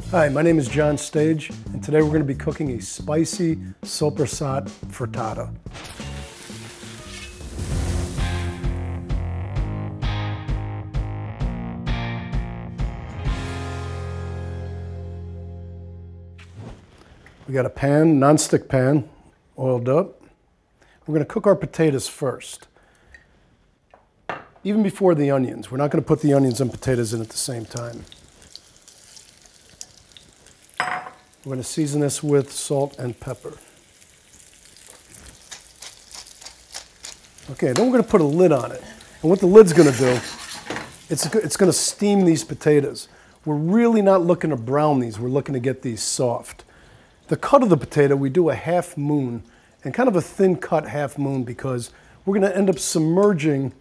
Hi, my name is John Stage, and today we're going to be cooking a spicy sopressata frittata. We got a pan, non-stick pan, oiled up. We're going to cook our potatoes first, even before the onions. We're not going to put the onions and potatoes in at the same time. We're going to season this with salt and pepper. Okay, then we're going to put a lid on it. And what the lid's going to do, it's going to steam these potatoes. We're really not looking to brown these. We're looking to get these soft. The cut of the potato, we do a half moon, and kind of a thin cut half moon, because we're going to end up submerging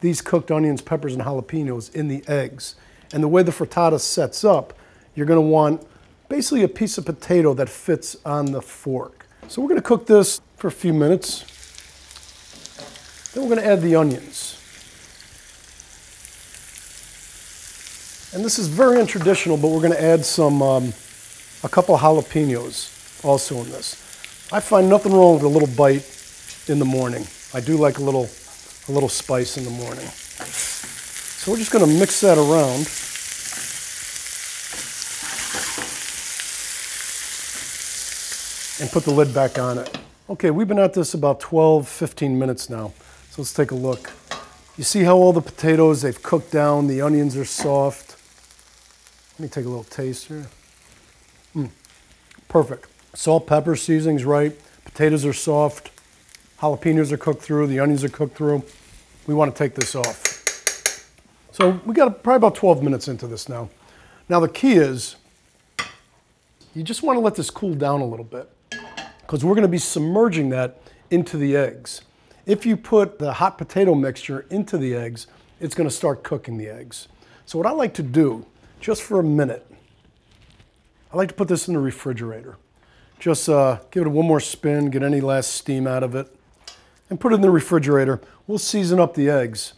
these cooked onions, peppers, and jalapenos in the eggs. And the way the frittata sets up, you're going to want basically a piece of potato that fits on the fork. So we're going to cook this for a few minutes. Then we're going to add the onions. And this is very untraditional, but we're going to add some, a couple of jalapenos also in this. I find nothing wrong with a little bite in the morning. I do like a little spice in the morning. So we're just going to mix that around. And put the lid back on it. Okay, we've been at this about 12-15 minutes now. So let's take a look. You see how all the potatoes, they've cooked down, the onions are soft. Let me take a little taste here. Perfect. Salt, pepper, seasoning's right. Potatoes are soft. Jalapenos are cooked through, the onions are cooked through. We want to take this off. So we got probably about 12 minutes into this now. Now the key is, you just want to let this cool down a little bit, because we're going to be submerging that into the eggs. If you put the hot potato mixture into the eggs, it's going to start cooking the eggs. So what I like to do, just for a minute, I like to put this in the refrigerator. Just give it one more spin, get any last steam out of it, and put it in the refrigerator. We'll season up the eggs,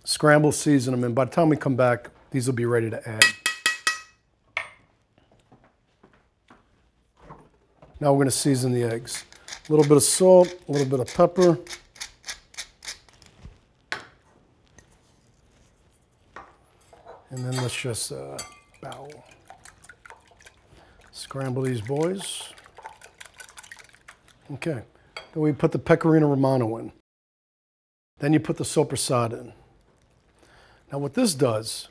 scramble, season them, and by the time we come back, these will be ready to add. Now we're going to season the eggs. A little bit of salt, a little bit of pepper. And then let's just scramble these boys. Okay. Then we put the pecorino romano in. Then you put the sopressata in. Now what this does,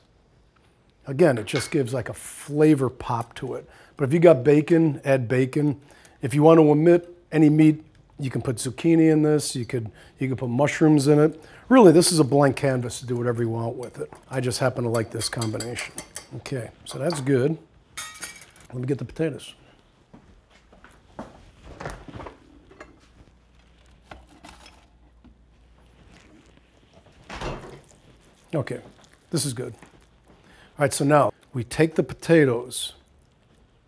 again, it just gives like a flavor pop to it. But if you got bacon, add bacon. If you want to omit any meat, you can put zucchini in this. You could put mushrooms in it. Really, this is a blank canvas to do whatever you want with it. I just happen to like this combination. Okay, so that's good. Let me get the potatoes. Okay, this is good. All right, so now we take the potatoes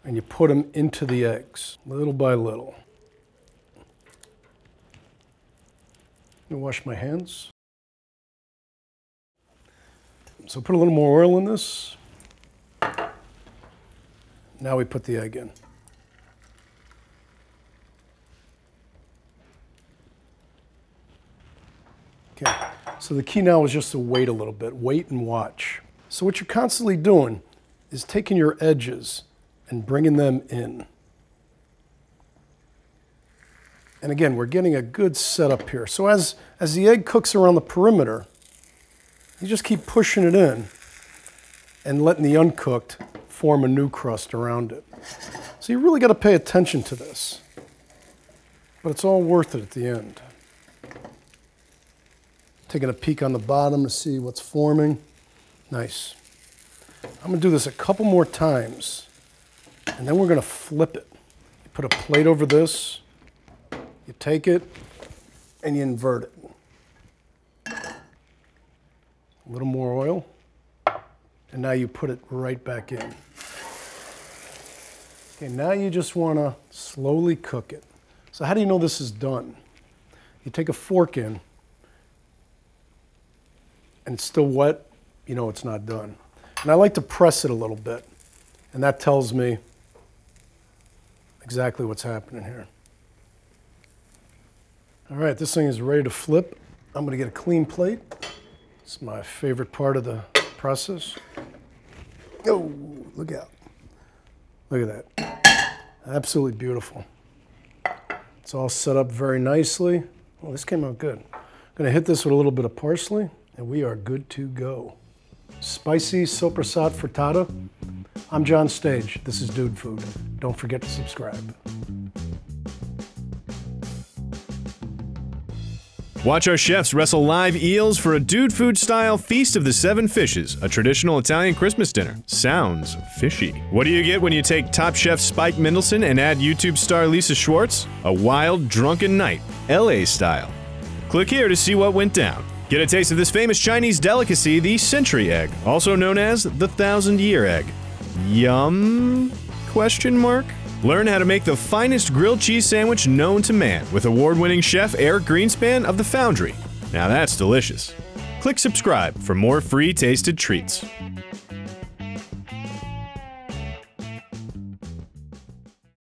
and you put them into the eggs, little by little. Let me wash my hands. So put a little more oil in this. Now we put the egg in. Okay, so the key now is just to wait a little bit, wait and watch. So what you're constantly doing is taking your edges and bringing them in. And again, we're getting a good setup here. So as the egg cooks around the perimeter, you just keep pushing it in and letting the uncooked form a new crust around it. So you really got to pay attention to this. But it's all worth it at the end. Taking a peek on the bottom to see what's forming. Nice. I'm going to do this a couple more times. And then we're going to flip it. You put a plate over this, you take it, and you invert it. A little more oil, and now you put it right back in. Okay, now you just want to slowly cook it. So how do you know this is done? You take a fork in, and it's still wet, you know it's not done. And I like to press it a little bit. And that tells me exactly what's happening here. All right, this thing is ready to flip. I'm gonna get a clean plate. It's my favorite part of the process. Oh, look out. Look at that. Absolutely beautiful. It's all set up very nicely. Oh, this came out good. I'm gonna hit this with a little bit of parsley, and we are good to go. Spicy sopressata frittata. I'm John Stage. This is Dude Food. Don't forget to subscribe. Watch our chefs wrestle live eels for a Dude Food style Feast of the Seven Fishes, a traditional Italian Christmas dinner. Sounds fishy. What do you get when you take Top Chef Spike Mendelsohn and add YouTube star Lisa Schwartz? A wild, drunken night, LA style. Click here to see what went down. Get a taste of this famous Chinese delicacy, the century egg, also known as the 1,000-year egg. Yum? Question mark? Learn how to make the finest grilled cheese sandwich known to man with award-winning chef Eric Greenspan of The Foundry. Now that's delicious. Click subscribe for more free tasted treats.